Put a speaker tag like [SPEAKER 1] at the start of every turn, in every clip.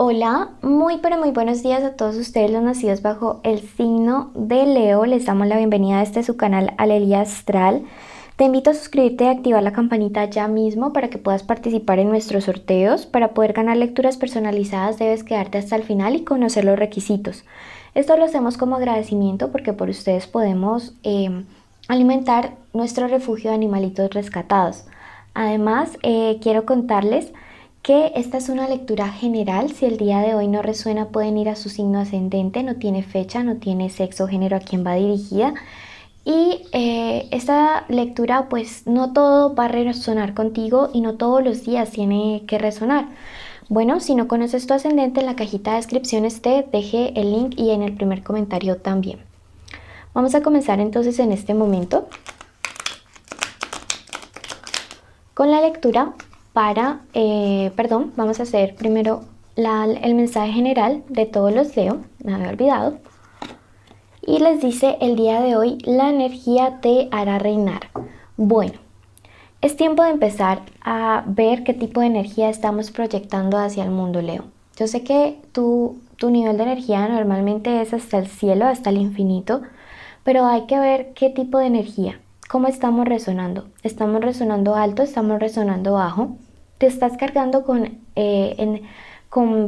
[SPEAKER 1] Hola, muy pero muy buenos días a todos ustedes los nacidos bajo el signo de Leo. Les damos la bienvenida a su canal Alelia Astral. Te invito a suscribirte y activar la campanita ya mismo para que puedas participar en nuestros sorteos. Para poder ganar lecturas personalizadas debes quedarte hasta el final y conocer los requisitos. Esto lo hacemos como agradecimiento porque por ustedes podemos alimentar nuestro refugio de animalitos rescatados. Además, quiero contarles que esta es una lectura general. Si el día de hoy no resuena, pueden ir a su signo ascendente, no tiene fecha, no tiene sexo o género a quien va dirigida. Y esta lectura, pues no todo va a resonar contigo y no todos los días tiene que resonar. Bueno, si no conoces tu ascendente, en la cajita de descripciones te dejé el link y en el primer comentario también. Vamos a comenzar entonces en este momento con la lectura vamos a hacer primero el mensaje general de todos los Leo, me había olvidado. Y les dice el día de hoy, la energía te hará reinar. Bueno, es tiempo de empezar a ver qué tipo de energía estamos proyectando hacia el mundo, Leo. Yo sé que tu nivel de energía normalmente es hasta el cielo, hasta el infinito, pero hay que ver qué tipo de energía, cómo estamos resonando. ¿Estamos resonando alto? ¿Estamos resonando bajo? ¿Te estás cargando con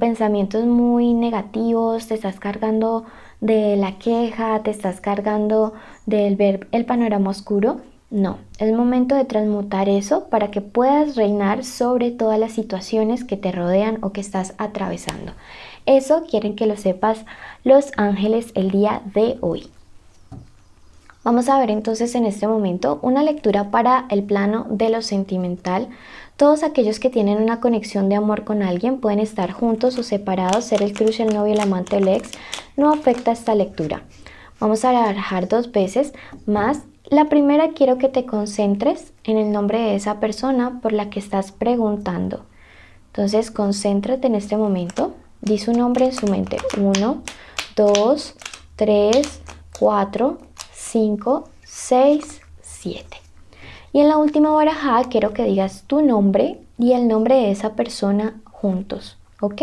[SPEAKER 1] pensamientos muy negativos? ¿Te estás cargando de la queja? ¿Te estás cargando del ver el panorama oscuro? No, es momento de transmutar eso para que puedas reinar sobre todas las situaciones que te rodean o que estás atravesando. Eso quieren que lo sepas los ángeles el día de hoy. Vamos a ver entonces en este momento una lectura para el plano de lo sentimental. Todos aquellos que tienen una conexión de amor con alguien pueden estar juntos o separados, ser el crush, el novio, el amante, el ex, no afecta esta lectura. Vamos a barajar dos veces más. La primera, quiero que te concentres en el nombre de esa persona por la que estás preguntando. Entonces concéntrate en este momento, di su nombre en su mente. 1, 2, 3, 4, 5, 6, 7. Y en la última barajada quiero que digas tu nombre y el nombre de esa persona juntos, ¿ok?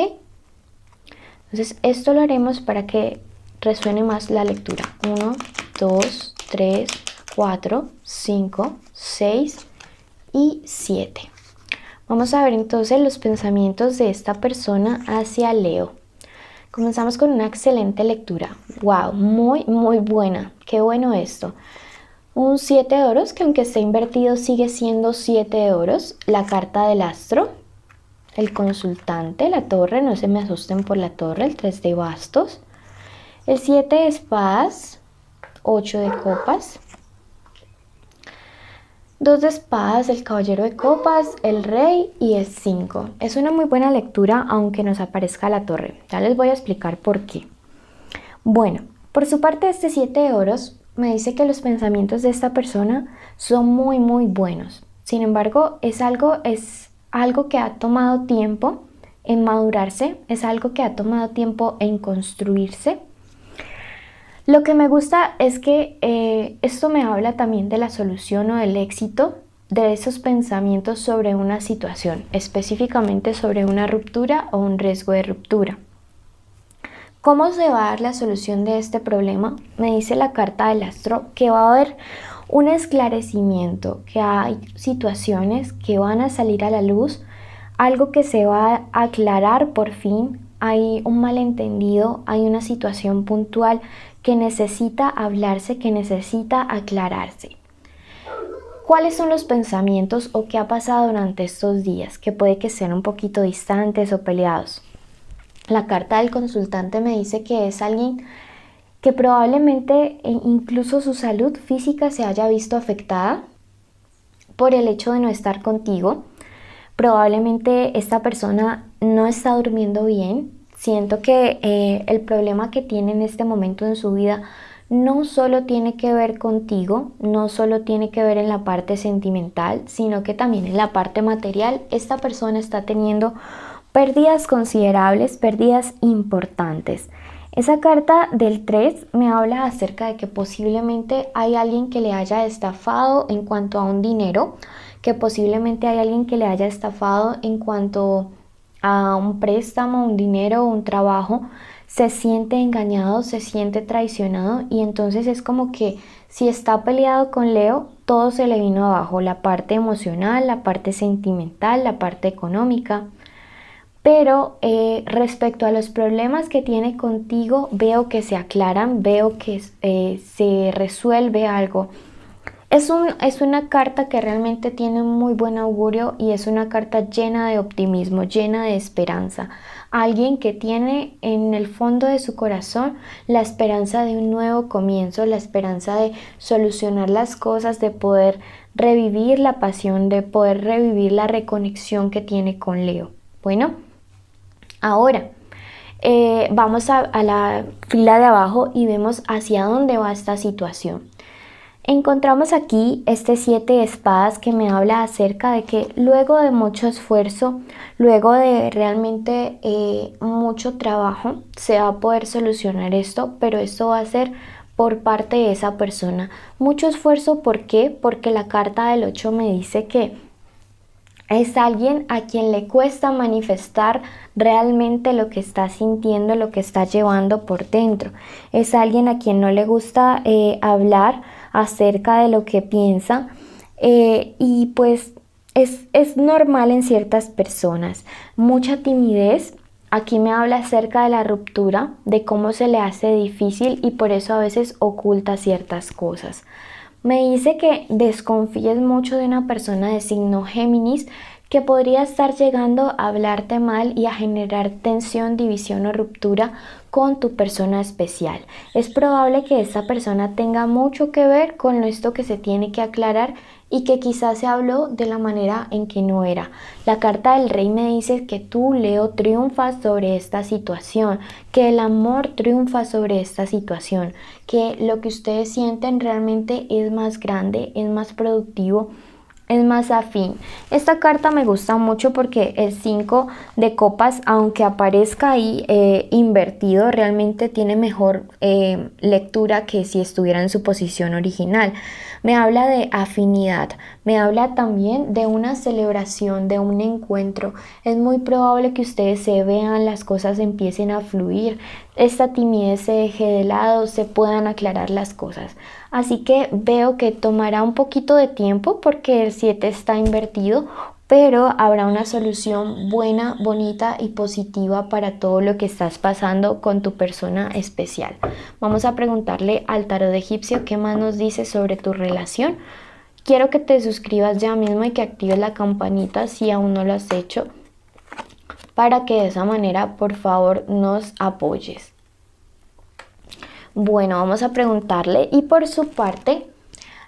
[SPEAKER 1] Entonces esto lo haremos para que resuene más la lectura. 1, 2, 3, 4, 5, 6 y 7. Vamos a ver entonces los pensamientos de esta persona hacia Leo. Comenzamos con una excelente lectura. ¡Wow! Muy, muy buena. ¡Qué bueno esto! Un 7 de oros que aunque esté invertido sigue siendo 7 de oros. La carta del astro, el consultante, la torre, no se me asusten por la torre, el 3 de bastos, el 7 de espadas, 8 de copas, 2 de espadas, el caballero de copas, el rey y el 5. Es una muy buena lectura aunque nos aparezca la torre. Ya les voy a explicar por qué. Bueno, por su parte este 7 de oros me dice que los pensamientos de esta persona son muy muy buenos. Sin embargo, es algo que ha tomado tiempo en madurarse, es algo que ha tomado tiempo en construirse. Lo que me gusta es que esto me habla también de la solución o del éxito de esos pensamientos sobre una situación, específicamente sobre una ruptura o un riesgo de ruptura. ¿Cómo se va a dar la solución de este problema? Me dice la carta del astro que va a haber un esclarecimiento, que hay situaciones que van a salir a la luz, algo que se va a aclarar por fin, hay un malentendido, hay una situación puntual que necesita hablarse, que necesita aclararse. ¿Cuáles son los pensamientos o qué ha pasado durante estos días? Que puede que sean un poquito distantes o peleados. La carta del consultante me dice que es alguien que probablemente incluso su salud física se haya visto afectada por el hecho de no estar contigo. Probablemente esta persona no está durmiendo bien. Siento que el problema que tiene en este momento en su vida no solo tiene que ver contigo, no solo tiene que ver en la parte sentimental, sino que también en la parte material. Esta persona está teniendo pérdidas considerables, pérdidas importantes. Esa carta del 3 me habla acerca de que posiblemente hay alguien que le haya estafado en cuanto a un dinero, que posiblemente hay alguien que le haya estafado en cuanto a un préstamo, un dinero, un trabajo, se siente engañado, se siente traicionado y entonces es como que si está peleado con Leo, todo se le vino abajo, la parte emocional, la parte sentimental, la parte económica. Pero respecto a los problemas que tiene contigo, veo que se aclaran, veo que se resuelve algo. Es una carta que realmente tiene un muy buen augurio y es una carta llena de optimismo, llena de esperanza. Alguien que tiene en el fondo de su corazón la esperanza de un nuevo comienzo, la esperanza de solucionar las cosas, de poder revivir la pasión, de poder revivir la reconexión que tiene con Leo. Bueno, ahora vamos a la fila de abajo y vemos hacia dónde va esta situación. Encontramos aquí este 7 de espadas que me habla acerca de que luego de mucho esfuerzo, luego de realmente mucho trabajo, se va a poder solucionar esto, pero esto va a ser por parte de esa persona. Mucho esfuerzo, ¿por qué? Porque la carta del 8 me dice que es alguien a quien le cuesta manifestar realmente lo que está sintiendo, lo que está llevando por dentro. Es alguien a quien no le gusta hablar acerca de lo que piensa y pues es normal en ciertas personas. Mucha timidez. Aquí me habla acerca de la ruptura, de cómo se le hace difícil y por eso a veces oculta ciertas cosas. Me dice que desconfíes mucho de una persona de signo Géminis que podría estar llegando a hablarte mal y a generar tensión, división o ruptura con tu persona especial. Es probable que esta persona tenga mucho que ver con esto que se tiene que aclarar y que quizás se habló de la manera en que no era. La carta del rey me dice que tú, Leo, triunfas sobre esta situación, que el amor triunfa sobre esta situación, que lo que ustedes sienten realmente es más grande, es más productivo, es más afín. Esta carta me gusta mucho porque el 5 de copas, aunque aparezca ahí invertido, realmente tiene mejor lectura que si estuviera en su posición original. Me habla de afinidad, me habla también de una celebración, de un encuentro. Es muy probable que ustedes se vean, las cosas empiecen a fluir, esta timidez se deje de lado, se puedan aclarar las cosas. Así que veo que tomará un poquito de tiempo porque el 7 está invertido, pero habrá una solución buena, bonita y positiva para todo lo que estás pasando con tu persona especial. Vamos a preguntarle al tarot egipcio qué más nos dice sobre tu relación. Quiero que te suscribas ya mismo y que actives la campanita si aún no lo has hecho, para que de esa manera, por favor, nos apoyes. Bueno, vamos a preguntarle y por su parte,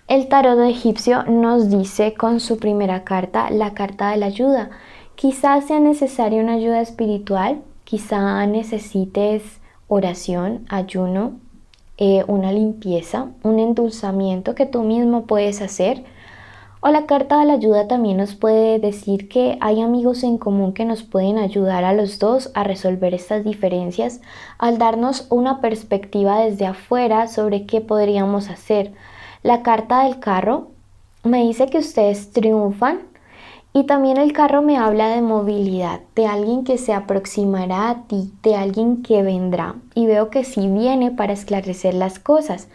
[SPEAKER 1] el tarot egipcio nos dice con su primera carta, la carta de la ayuda. Quizás sea necesaria una ayuda espiritual, quizá necesites oración, ayuno, una limpieza, un endulzamiento que tú mismo puedes hacer. O la carta de la ayuda también nos puede decir que hay amigos en común que nos pueden ayudar a los dos a resolver estas diferencias al darnos una perspectiva desde afuera sobre qué podríamos hacer. La carta del carro me dice que ustedes triunfan y también el carro me habla de movilidad, de alguien que se aproximará a ti, de alguien que vendrá y veo que sí viene para esclarecer las cosas.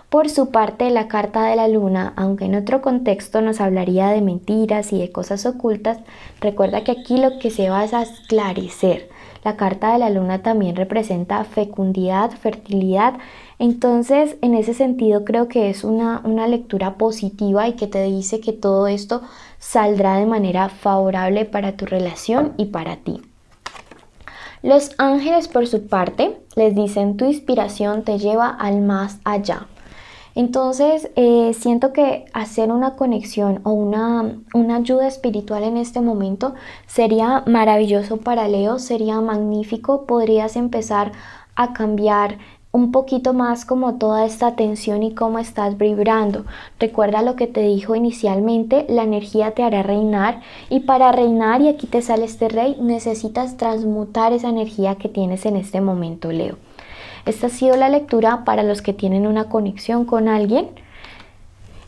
[SPEAKER 1] Por su parte, la carta de la luna, aunque en otro contexto nos hablaría de mentiras y de cosas ocultas, recuerda que aquí lo que se va es a esclarecer. La carta de la luna también representa fecundidad, fertilidad. Entonces, en ese sentido, creo que es una lectura positiva y que te dice que todo esto saldrá de manera favorable para tu relación y para ti. Los ángeles, por su parte, les dicen: tu inspiración te lleva al más allá. Entonces, siento que hacer una conexión o una ayuda espiritual en este momento sería maravilloso para Leo, sería magnífico. Podrías empezar a cambiar un poquito más como toda esta tensión y cómo estás vibrando. Recuerda lo que te dijo inicialmente, la energía te hará reinar y para reinar, y aquí te sale este rey, necesitas transmutar esa energía que tienes en este momento, Leo. Esta ha sido la lectura para los que tienen una conexión con alguien.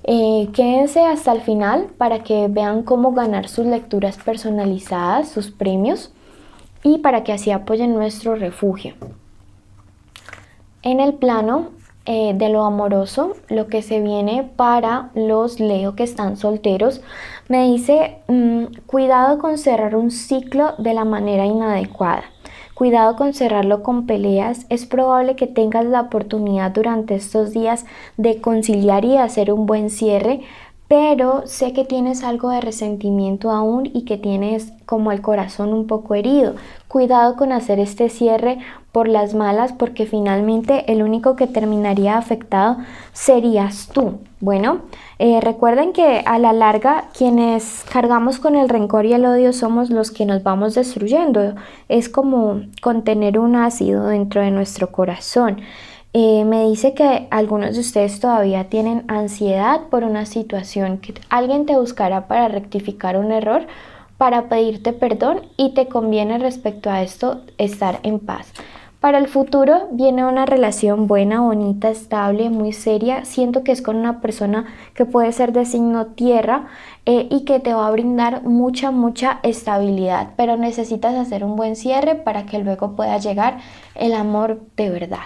[SPEAKER 1] Quédense hasta el final para que vean cómo ganar sus lecturas personalizadas, sus premios. y para que así apoyen nuestro refugio. En el plano de lo amoroso, lo que se viene para los Leo que están solteros, me dice cuidado con cerrar un ciclo de la manera inadecuada. Cuidado con cerrarlo con peleas. Es probable que tengas la oportunidad durante estos días de conciliar y de hacer un buen cierre, pero sé que tienes algo de resentimiento aún y que tienes como el corazón un poco herido. Cuidado con hacer este cierre por las malas, porque finalmente el único que terminaría afectado serías tú. Bueno, recuerden que a la larga quienes cargamos con el rencor y el odio somos los que nos vamos destruyendo. Es como contener un ácido dentro de nuestro corazón. Me dice que algunos de ustedes todavía tienen ansiedad por una situación, que alguien te buscará para rectificar un error, para pedirte perdón, y te conviene respecto a esto estar en paz. Para el futuro viene una relación buena, bonita, estable, muy seria. Siento que es con una persona que puede ser de signo tierra y que te va a brindar mucha estabilidad, pero necesitas hacer un buen cierre para que luego pueda llegar el amor de verdad.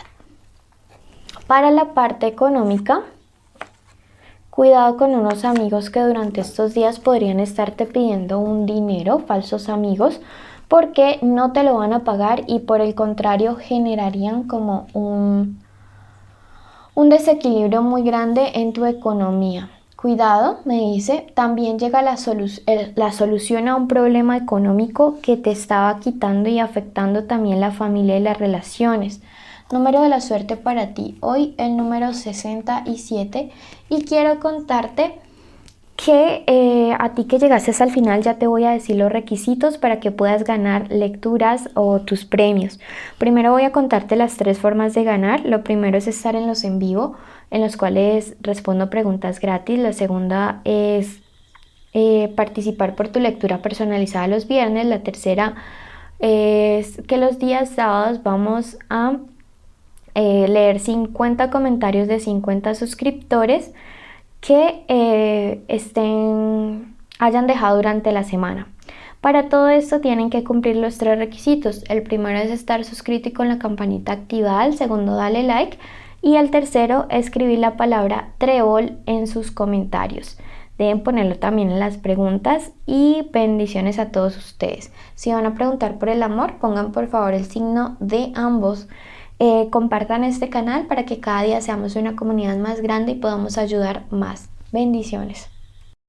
[SPEAKER 1] Para la parte económica, cuidado con unos amigos que durante estos días podrían estarte pidiendo un dinero, falsos amigos, porque no te lo van a pagar y por el contrario generarían como un desequilibrio muy grande en tu economía. Cuidado, me dice, también llega la solución a un problema económico que te estaba quitando y afectando también la familia y las relaciones. Número de la suerte para ti hoy, el número 67, y quiero contarte que a ti que llegaste hasta el final ya te voy a decir los requisitos para que puedas ganar lecturas o tus premios. Primero voy a contarte las 3 formas de ganar. Lo primero es estar en los en vivo, en los cuales respondo preguntas gratis. La segunda es participar por tu lectura personalizada los viernes. La tercera es que los días sábados vamos a leer 50 comentarios de 50 suscriptores que hayan dejado durante la semana. Para todo esto tienen que cumplir los 3 requisitos. El primero es estar suscrito y con la campanita activada. El segundo, dale like. Y el tercero, escribir la palabra trébol en sus comentarios. Deben ponerlo también en las preguntas, y bendiciones a todos ustedes. Si van a preguntar por el amor, pongan por favor el signo de ambos. Compartan este canal para que cada día seamos una comunidad más grande y podamos ayudar más. Bendiciones.